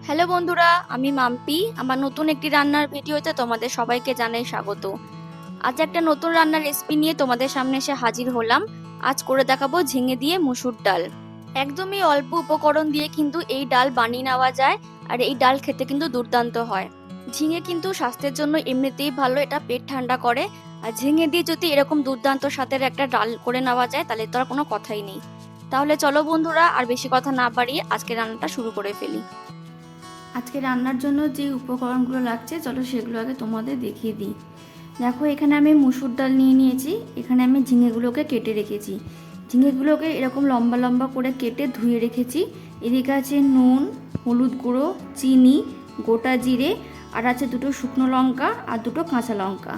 Hello বন্ধুরা, আমি মাম্পি। আমার নতুন একটি রান্নার ভিডিওতে তোমাদের সবাইকে জানাই স্বাগত। আজ একটা নতুন রান্নার রেসিপি নিয়ে তোমাদের সামনে এসে হাজির হলাম। আজ করে দেখাবো ঝিঙে দিয়ে মুসুর ডাল। একদমই অল্প উপকরণ দিয়ে কিন্তু এই ডাল বানিয়ে নেওয়া যায়, আর এই ডাল খেতে কিন্তু দুর্দান্ত হয়। ঝিঙে কিন্তু স্বাস্থ্যের জন্য এমনিতেই ভালো, এটা পেট ঠান্ডা করে। আর ঝিঙে দিয়ে যদি এরকম দুর্দান্ত স্বাদের একটা ডাল করে নেওয়া যায় তাহলে তো আর কোনো কথাই নেই। তাহলে চলো বন্ধুরা, আর বেশি কথা না বাড়িয়ে আজকে রান্নাটা শুরু করে ফেলি। আজকে রান্নার জন্য যে উপকরণগুলো লাগছে চলো সেগুলো আগে তোমাদের দেখিয়ে দিই। দেখো, এখানে আমি মুসুর ডাল নিয়ে নিয়েছি। এখানে আমি ঝিঙেগুলোকে কেটে রেখেছি। ঝিঙেগুলোকে এরকম লম্বা লম্বা করে কেটে ধুয়ে রেখেছি। এদিকে আছে নুন, হলুদ গুঁড়ো, চিনি, গোটা জিরে, আর আছে দুটো শুকনো লঙ্কা আর দুটো কাঁচা লঙ্কা।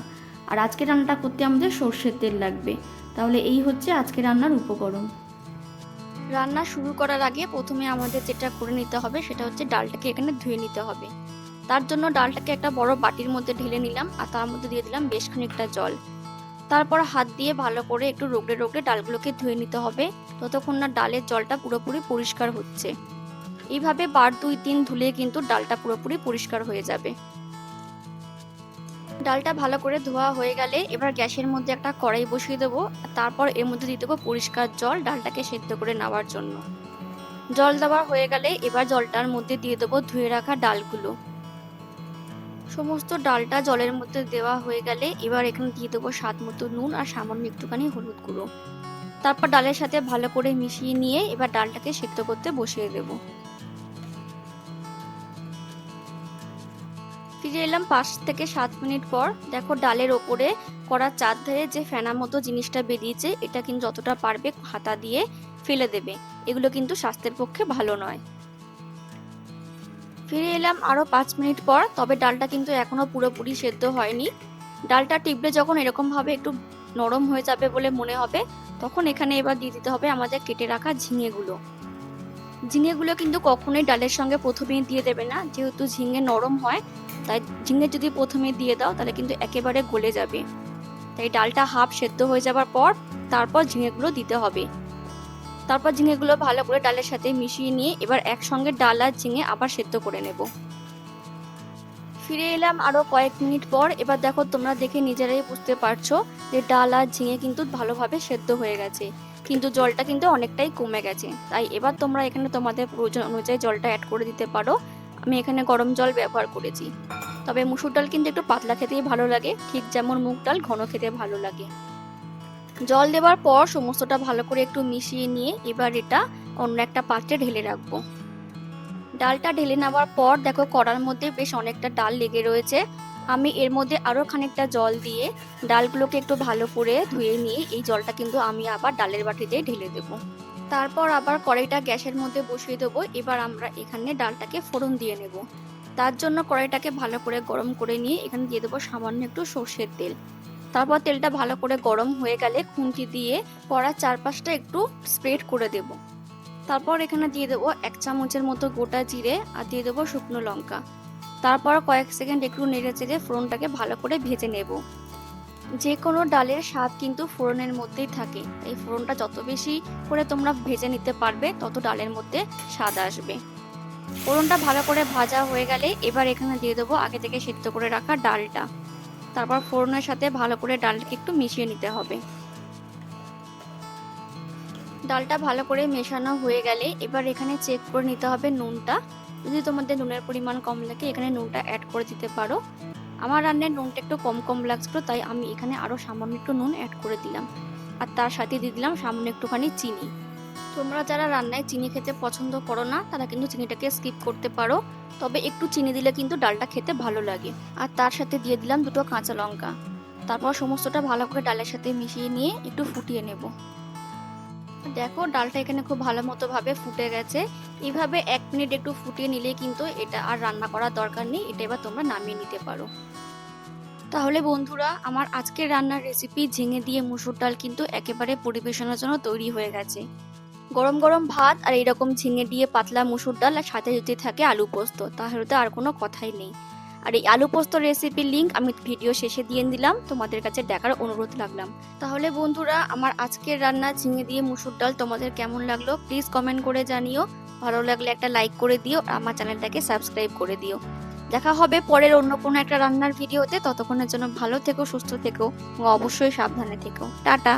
আর আজকে রান্নাটা করতে আমাদের সর্ষের তেল লাগবে। তাহলে এই হচ্ছে আজকে রান্নার উপকরণ। রান্না শুরু করার আগে প্রথমে আমাদের যেটা করে নিতে হবে সেটা হচ্ছে ডালটাকে এখানে ধুয়ে নিতে হবে। তার জন্য ডালটাকে একটা বড় বাটির মধ্যে ঢেলে নিলাম, আর তার মধ্যে দিয়ে দিলাম বেশ খানিকটা জল। তারপর হাত দিয়ে ভালো করে একটু রগড়ে রগড়ে ডালগুলোকে ধুয়ে নিতে হবে, ততক্ষণ না ডালের জলটা পুরোপুরি পরিষ্কার হচ্ছে। এইভাবে বার 2-3 ধুলে কিন্তু ডালটা পুরোপুরি পরিষ্কার হয়ে যাবে। ডালটা ভালো করে ধোয়া হয়ে গেলে এবার গ্যাসের মধ্যে একটা কড়াই বসিয়ে দেবো। তারপর এর মধ্যে দিয়ে দেবো পরিষ্কার জল ডালটাকে সেদ্ধ করে নেওয়ার জন্য। জল দেওয়া হয়ে গেলে এবার জলটার মধ্যে দিয়ে দেবো ধুয়ে রাখা ডালগুলো। সমস্ত ডালটা জলের মধ্যে দেওয়া হয়ে গেলে এবার এখানে দিয়ে দেবো স্বাদ মতো নুন আর সামান্য একটুখানি হলুদ গুঁড়ো। তারপর ডালের সাথে ভালো করে মিশিয়ে নিয়ে এবার ডালটাকে সেদ্ধ করতে বসিয়ে দেব। ফিরে এলাম 5 থেকে 7 মিনিট পর। দেখো, ডালের ওপরে কড়ার চারধারে যে ফেনা মতো জিনিসটা বেরিয়েছে, এটা কিন্তু যতটা পারবে হাতা দিয়ে ফেলে দেবে। এগুলো কিন্তু স্বাস্থ্যের পক্ষে ভালো নয়। ফিরে এলাম আরো 5 মিনিট পর, তবে ডালটা কিন্তু এখনো পুরোপুরি সেদ্ধ হয়নি। ডালটা টিপলে যখন এরকম ভাবে একটু নরম হয়ে যাবে বলে মনে হবে, তখন এখানে এবার দিয়ে দিতে হবে আমাদের কেটে রাখা ঝিঙেগুলো। ঝিঙেগুলো কিন্তু কখনোই ডালের সঙ্গে প্রথমেই দিয়ে দেবে না, যেহেতু ঝিঙে নরম হয়। তাই ঝিঙে যদি প্রথমে দিয়ে দাও তাহলে কিন্তু একেবারে গলে যাবে। তাই ডালটা হাফ সেদ্ধ হয়ে যাবার পর তারপর ঝিঙেগুলো দিতে হবে। তারপর ঝিঙেগুলো ভালো করে ডালের সাথে মিশিয়ে নিয়ে এবার একসঙ্গে ডাল আর ঝিঙে আবার সেদ্ধ করে নেব। ফিরে এলাম আরো কয়েক মিনিট পর। এবার দেখো, তোমরা দেখে নিজেরাই বুঝতে পারছো যে ডাল আর ঝিঙে কিন্তু ভালোভাবে সেদ্ধ হয়ে গেছে, কিন্তু জলটা কিন্তু অনেকটাই কমে গেছে। তাই এবার তোমরা এখানে তোমাদের প্রয়োজন অনুযায়ী জলটা অ্যাড করে দিতে পারো। আমি এখানে গরম জল ব্যবহার করেছি। তবে মুসুর ডাল কিন্তু একটু পাতলা খেতেই ভালো লাগে, ঠিক যেমন মুগ ডাল ঘন খেতে ভালো লাগে। জল দেওয়ার পর সমস্তটা ভালো করে একটু মিশিয়ে নিয়ে এবার এটা অন্য একটা পাত্রে ঢেলে রাখবো। ডালটা ঢেলে নেওয়ার পর দেখো, কড়ার মধ্যে বেশ অনেকটা ডাল লেগে রয়েছে। আমি এর মধ্যে আরো খানিকটা জল দিয়ে ডালগুলোকে একটু ভালো করে ধুয়ে নিয়ে এই জলটা কিন্তু আমি আবার ডালের বাটিতে ঢেলে দেব। তারপর আবার কড়াইটা গ্যাসের মধ্যে বসিয়ে দেবো। এবার আমরা এখানে ডালটাকে ফোড়ন দিয়ে নেব। তার জন্য কড়াইটাকে ভালো করে গরম করে নিয়ে এখানে দিয়ে দেবো সামান্য একটু সর্ষের তেল। তারপর তেলটা ভালো করে গরম হয়ে গেলে খুন্তি দিয়ে কড়ার চারপাশটা একটু স্প্রেড করে দেব। তারপর এখানে দিয়ে দেবো 1 চামচের মতো গোটা জিরে আর দিয়ে দেবো শুকনো লঙ্কা। তারপর কয়েক সেকেন্ড একটু নেড়ে চেড়ে ফোড়নটাকে ভালো করে ভেজে নেব। যে কোনো ডালের স্বাদ কিন্তু ফোড়নের মধ্যেই থাকে, তাই ফোড়নটা যত বেশি করে তোমরা ভেজে নিতে পারবে তত ডালের মধ্যে স্বাদ আসবে। ফোড়নটা ভালো করে ভাজা হয়ে গেলে এবার এখানে দিয়ে দেবো আগে থেকে সেদ্ধ করে রাখা ডালটা। তারপর ফোড়নের সাথে ভালো করে ডালটাকে একটু মিশিয়ে নিতে হবে। ডালটা ভালো করে মেশানো হয়ে গেলে এবার এখানে চেক করে নিতে হবে নুনটা। যদি তোমাদের নুনের পরিমাণ কম লাগে এখানে নুনটা অ্যাড করে দিতে পারো। আমার রান্নায় নুনটা একটু কম কম লাগছিল, তাই আমি এখানে আরো সামান্য একটু নুন অ্যাড করে দিলাম। আর তার সাথে দিয়ে দিলাম সামান্য একটুখানি চিনি। তোমরা যারা রান্নায় চিনি খেতে পছন্দ করো না তারা কিন্তু চিনিটাকে স্কিপ করতে পারো, তবে একটু চিনি দিলে কিন্তু ডালটা খেতে ভালো লাগে। আর তার সাথে দিয়ে দিলাম দুটো কাঁচা লঙ্কা। তারপর সমস্তটা ভালো করে ডালের সাথে মিশিয়ে নিয়ে একটু ফুটিয়ে নেব। দেখো, ডালটা এখানে খুব ভালো মতো ভাবে ফুটে গেছে। এইভাবে 1 মিনিট একটু ফুটিয়ে নিলে কিন্তু এটা আর রান্না করার দরকার নেই, এটা এবার তোমরা নামিয়ে নিতে পারো। তাহলে বন্ধুরা, আমার আজকের রান্নার রেসিপি ঝিঙে দিয়ে মুসুর ডাল কিন্তু একেবারে পরিবেশনের জন্য তৈরি হয়ে গেছে। গরম গরম ভাত আর এইরকম ঝিঙে দিয়ে পাতলা মুসুর ডাল আর সাথে যদি থাকে আলু পোস্ত, তাহলে তো আর কোনো কথাই নেই। আর এই আলু পোস্ত রেসিপির লিঙ্ক আমি ভিডিও শেষে দিয়ে দিলাম, তোমাদের কাছে দেখার অনুরোধ রাখলাম। তাহলে বন্ধুরা, আমার আজকের রান্না ঝিঙে দিয়ে মুসুর ডাল তোমাদের কেমন লাগলো প্লিজ কমেন্ট করে জানিও। ভালো লাগলে একটা লাইক করে দিও, আর আমার চ্যানেলটাকে সাবস্ক্রাইব করে দিও। দেখা হবে পরের অন্য কোনো একটা রান্নার ভিডিওতে। ততক্ষণের জন্য ভালো থেকো, সুস্থ থেকো, অবশ্যই সাবধানে থেকো। টাটা।